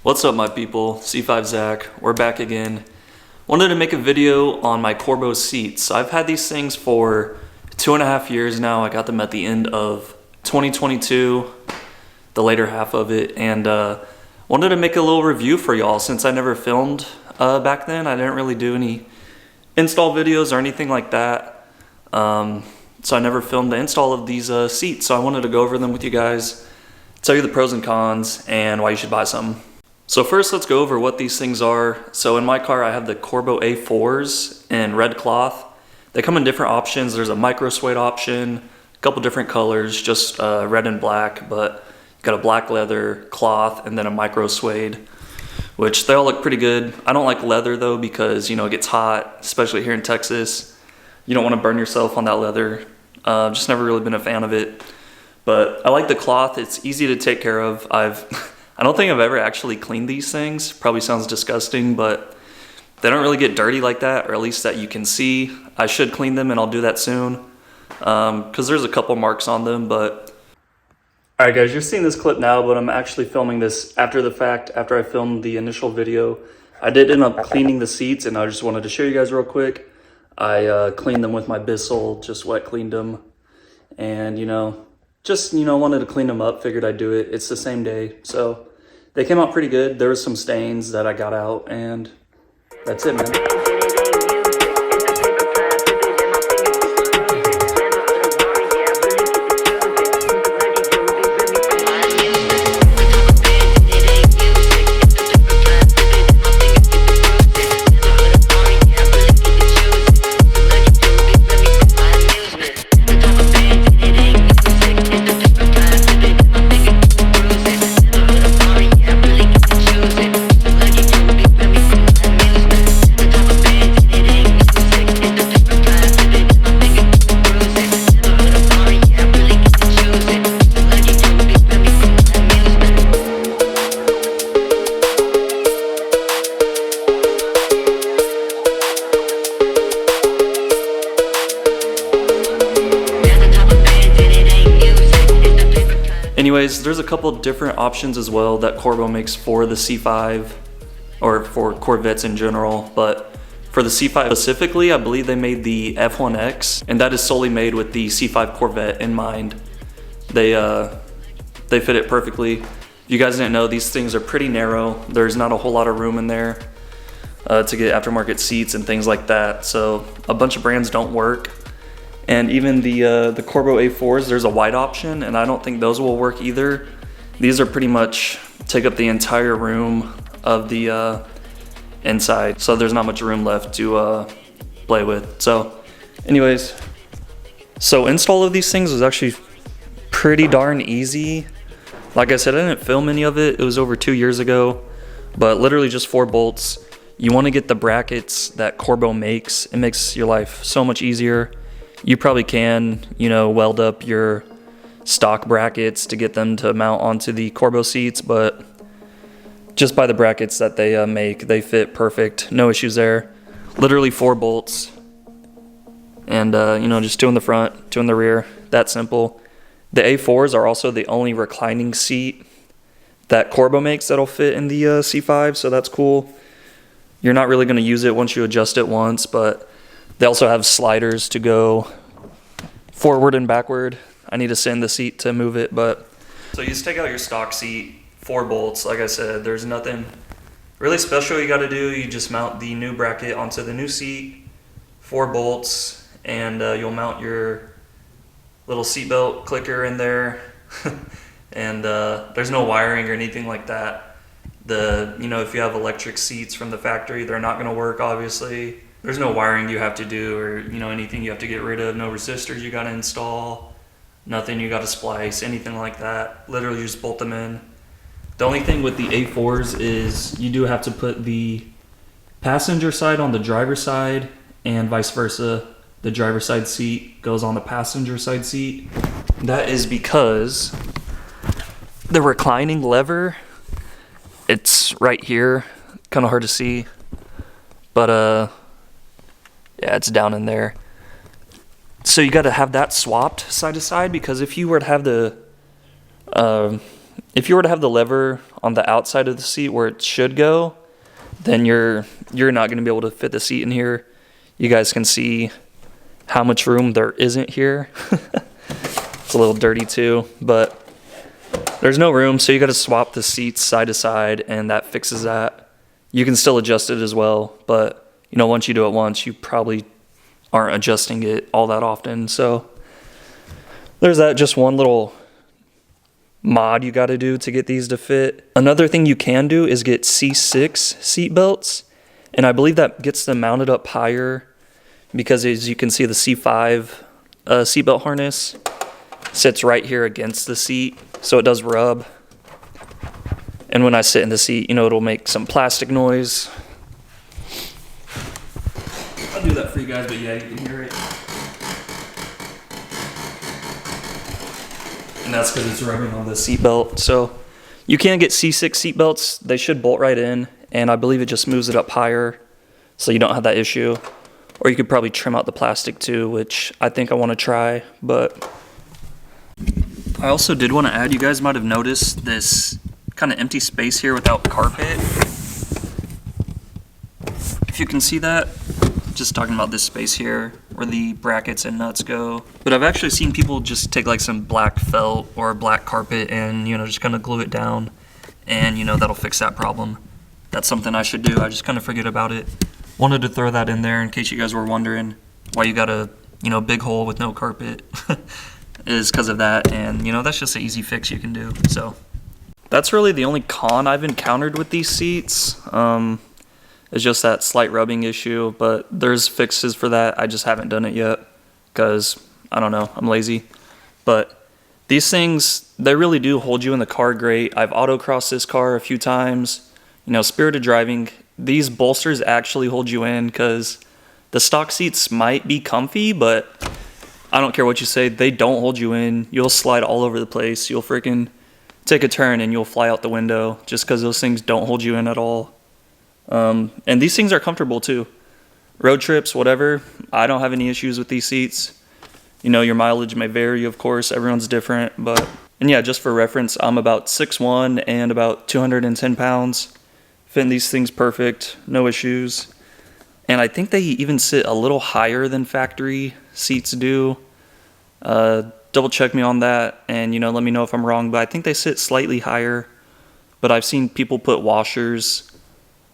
What's up, my people? C5 Zach, we're back again. Wanted to make a video on my Corbeau seats. I've had these things for 2.5 years now. I got them at the end of 2022, the later half of it, and wanted to make a little review for y'all since I never filmed back then. I didn't really do any install videos or anything like that, so I never filmed the install of these seats. So I wanted to go over them with you guys, tell you the pros and cons, and why you should buy some. So first, let's go over what these things are. So in my car, I have the Corbeau A4’s in red cloth. They come in different options. There's a micro suede option, a couple different colors, just red and black, but you got a black leather cloth and then a micro suede, which they all look pretty good. I don't like leather though, because it gets hot, especially here in Texas. You don't want to burn yourself on that leather. Just never really been a fan of it, but I like the cloth. It's easy to take care of. I don't think I've ever actually cleaned these things. Probably sounds disgusting, but they don't really get dirty like that, or at least that you can see. I should clean them, and I'll do that soon, because there's a couple marks on them. But all right, guys, you're seeing this clip now, but I'm actually filming this after the fact, after I filmed the initial video. I did end up cleaning the seats, and I just wanted to show you guys real quick. I cleaned them with my Bissell, just wet cleaned them, and wanted to clean them up, figured I'd do it. It's the same day, so they came out pretty good. There was some stains that I got out, and that's it, man. Anyways, there's a couple different options as well that Corbeau makes for the C5, or for Corvettes in general, but for the C5 specifically, I believe they made the F1X, and that is solely made with the C5 Corvette in mind. They fit it perfectly. If you guys didn't know, these things are pretty narrow. There's not a whole lot of room in there to get aftermarket seats and things like that, so a bunch of brands don't work. And even the Corbeau A4’s, there's a wide option, and I don't think those will work either. These are pretty much take up the entire room of the inside, so there's not much room left to play with. So anyways, so install of these things was actually pretty darn easy. Like I said, I didn't film any of it. It was over 2 years ago, but literally just 4 bolts. You want to get the brackets that Corbeau makes. It makes your life so much easier. You probably can, weld up your stock brackets to get them to mount onto the Corbeau seats, but just by the brackets that they make, they fit perfect. No issues there. Literally 4 bolts. And, just 2 in the front, 2 in the rear. That simple. The A4’s are also the only reclining seat that Corbeau makes that'll fit in the C5, so that's cool. You're not really going to use it once you adjust it once, but they also have sliders to go forward and backward. I need to send the seat to move it, but so you just take out your stock seat, 4 bolts. Like I said, there's nothing really special you got to do. You just mount the new bracket onto the new seat, 4 bolts, and you'll mount your little seatbelt clicker in there. And there's no wiring or anything like that. If you have electric seats from the factory, they're not going to work, obviously. There's no wiring you have to do, or anything you have to get rid of. No resistors you got to install, nothing you got to splice, anything like that. Literally just bolt them in. The only thing with the A4’s is you do have to put the passenger side on the driver's side, and vice versa. The driver's side seat goes on the passenger side seat. That is because the reclining lever, it's right here. Kind of hard to see, but yeah, it's down in there. So you got to have that swapped side to side, because if you were to have the lever on the outside of the seat where it should go, then you're not going to be able to fit the seat in here. You guys can see how much room there isn't here. It's a little dirty too, but there's no room, so you got to swap the seats side to side, and that fixes that. You can still adjust it as well, but you know, once you do it once, you probably aren't adjusting it all that often. So there's that, just one little mod you got to do to get these to fit. Another thing you can do is get C6 seat belts, and I believe that gets them mounted up higher, because as you can see, the C5 seatbelt harness sits right here against the seat, so it does rub. And when I sit in the seat, you know, it'll make some plastic noise. I'll do that for you guys, but yeah, you can hear it. And that's because it's rubbing on the seatbelt. So you can get C6 seatbelts. They should bolt right in, and I believe it just moves it up higher, so you don't have that issue. Or you could probably trim out the plastic too, which I think I want to try. But I also did want to add, you guys might have noticed this kind of empty space here without carpet. If you can see that, just talking about this space here where the brackets and nuts go. But I've actually seen people just take like some black felt or black carpet and, you know, just kind of glue it down, and, you know, that'll fix that problem. That's something I should do. I just kind of forget about it. Wanted to throw that in there in case you guys were wondering why you got a, you know, big hole with no carpet. Is because of that, and, you know, that's just an easy fix you can do. So that's really the only con I've encountered with these seats. It's just that slight rubbing issue, but there's fixes for that. I just haven't done it yet because, I don't know, I'm lazy. But these things, they really do hold you in the car great. I've autocrossed this car a few times. You know, spirited driving, these bolsters actually hold you in, because the stock seats might be comfy, but I don't care what you say, they don't hold you in. You'll slide all over the place. You'll freaking take a turn and you'll fly out the window just because those things don't hold you in at all. And these things are comfortable too. Road trips, whatever, I don't have any issues with these seats. You know, your mileage may vary, of course. Everyone's different. And yeah, just for reference, I'm about 6'1" and about 210 pounds. Fit in these things perfect, no issues. And I think they even sit a little higher than factory seats do. Double check me on that, and, you know, let me know if I'm wrong, but I think they sit slightly higher. But I've seen people put washers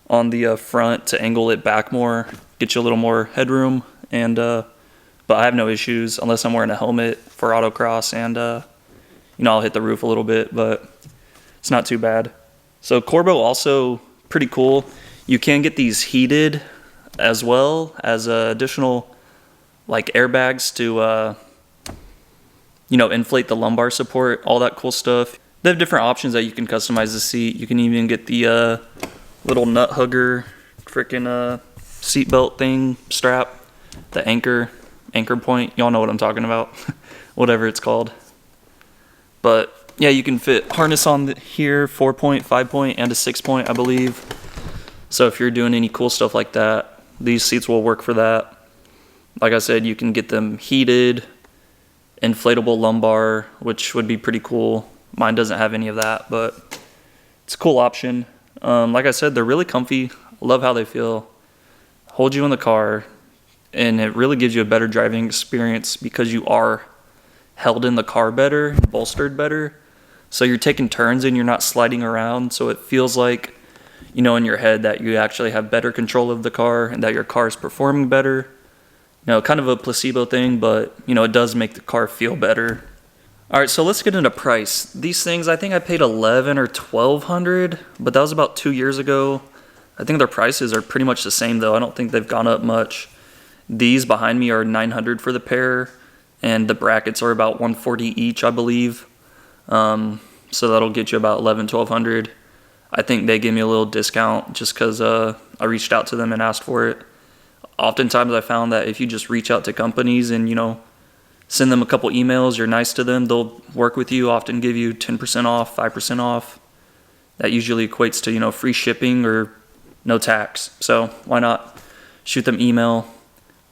on the front to angle it back more, get you a little more headroom. And but I have no issues unless I'm wearing a helmet for autocross, and you know, I'll hit the roof a little bit, but it's not too bad. So Corbeau also pretty cool. You can get these heated as well as additional like airbags to you know, inflate the lumbar support, all that cool stuff. They have different options that you can customize the seat. You can even get the little nut hugger freaking seatbelt thing strap, the anchor point. Y'all know what I'm talking about. Whatever it's called. But yeah, you can fit harness on here, 4-point, 5-point, and a 6-point, I believe. So if you're doing any cool stuff like that, these seats will work for that. Like I said, you can get them heated, inflatable lumbar, which would be pretty cool. Mine doesn't have any of that, but it's a cool option. Like I said, they're really comfy. Love how they feel. Hold you in the car, and it really gives you a better driving experience because you are held in the car better, bolstered better. So you're taking turns and you're not sliding around, so it feels like, you know, in your head that you actually have better control of the car and that your car is performing better. You know, kind of a placebo thing, but, you know, it does make the car feel better. All right, so let's get into price. These things, I think I paid $1,100 or $1,200, but that was about 2 years ago. I think their prices are pretty much the same, though. I don't think they've gone up much. These behind me are $900 for the pair, and the brackets are about $140 each, I believe. So that'll get you about $1,100, $1,200. I think they gave me a little discount just because I reached out to them and asked for it. Oftentimes I found that if you just reach out to companies and, you know, send them a couple emails, you're nice to them, they'll work with you, often give you 10% off, 5% off. That usually equates to, you know, free shipping or no tax. So why not shoot them email?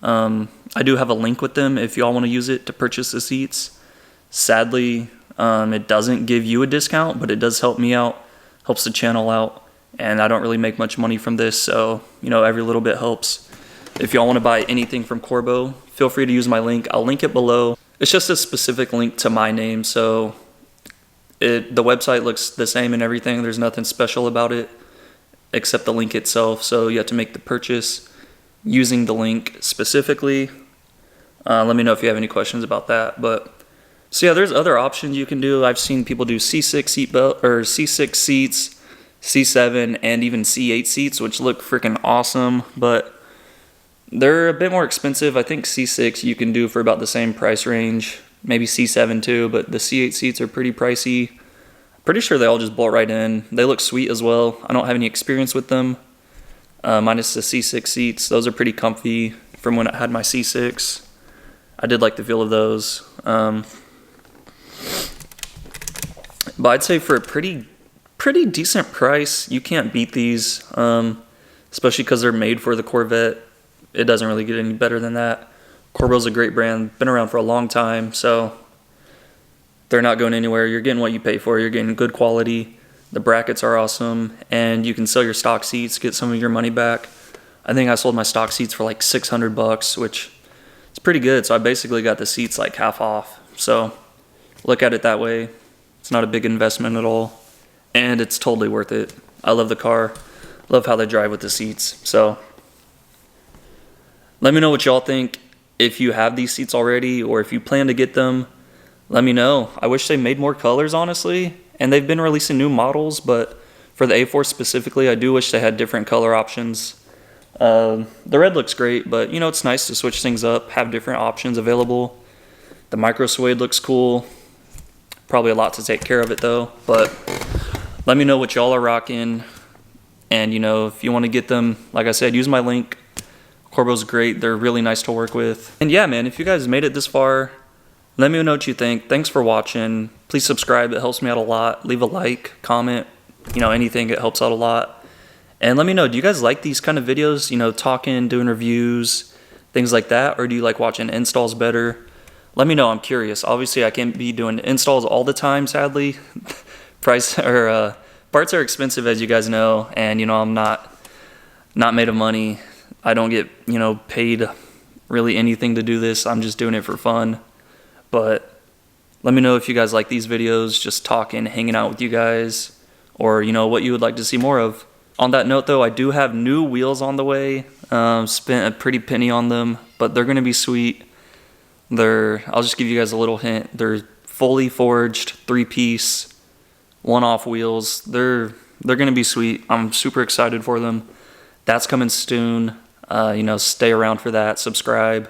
I do have a link with them if y'all want to use it to purchase the seats. Sadly, it doesn't give you a discount, but it does help me out helps the channel out. And I don't really make much money from this, so, you know, every little bit helps. If y'all want to buy anything from Corbeau, feel free to use my link. I'll link it below. It's just a specific link to my name, so the website looks the same and everything. There's nothing special about it except the link itself, so you have to make the purchase using the link specifically. Let me know if you have any questions about that. But so yeah, there's other options you can do. I've seen people do C6 seat belt or C6 seats, C7, and even C8 seats, which look freaking awesome, but they're a bit more expensive. I think C6 you can do for about the same price range, maybe C7 too, but the C8 seats are pretty pricey. Pretty sure they all just bolt right in. They look sweet as well. I don't have any experience with them, minus the C6 seats. Those are pretty comfy from when I had my C6. I did like the feel of those. But I'd say for a pretty decent price, you can't beat these, especially because they're made for the Corvette. It doesn't really get any better than that. Corbeau's a great brand, been around for a long time, so they're not going anywhere. You're getting what you pay for. You're getting good quality. The brackets are awesome, and you can sell your stock seats, get some of your money back. I think I sold my stock seats for like $600, which is pretty good. So I basically got the seats like half off. So look at it that way. It's not a big investment at all, and it's totally worth it. I love the car. Love how they drive with the seats. So let me know what y'all think. If you have these seats already or if you plan to get them, let me know. I wish they made more colors, honestly, and they've been releasing new models, but for the A4 specifically, I do wish they had different color options. The red looks great, but you know, it's nice to switch things up, have different options available. The micro suede looks cool. Probably a lot to take care of it though, but let me know what y'all are rocking. And you know, if you want to get them, like I said, use my link. Corbeau's great. They're really nice to work with. And yeah, man, if you guys made it this far, let me know what you think. Thanks for watching. Please subscribe. It helps me out a lot. Leave a like, comment, you know, anything. It helps out a lot. And let me know, do you guys like these kind of videos, you know, talking, doing reviews, things like that? Or do you like watching installs better? Let me know. I'm curious. Obviously, I can't be doing installs all the time, sadly. Parts are expensive, as you guys know. And, you know, I'm not made of money. I don't get, you know, paid really anything to do this. I'm just doing it for fun. But let me know if you guys like these videos, just talking, hanging out with you guys, or, you know, what you would like to see more of. On that note, though, I do have new wheels on the way. Spent a pretty penny on them, but they're going to be sweet. I'll just give you guys a little hint. They're fully forged, 3-piece, one-off wheels. They're going to be sweet. I'm super excited for them. That's coming soon. You know, stay around for that. Subscribe,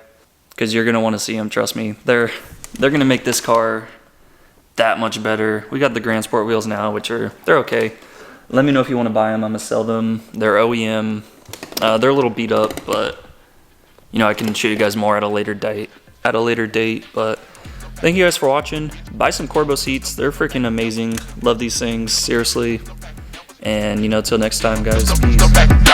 because you're going to want to see them. Trust me. They're going to make this car that much better. We got the Grand Sport wheels now, which they're okay. Let me know if you want to buy them. I'm going to sell them. They're OEM. They're a little beat up, but, you know, I can show you guys more at a later date. But thank you guys for watching. Buy some Corbeau seats. They're freaking amazing. Love these things. Seriously. And, you know, till next time, guys. Peace.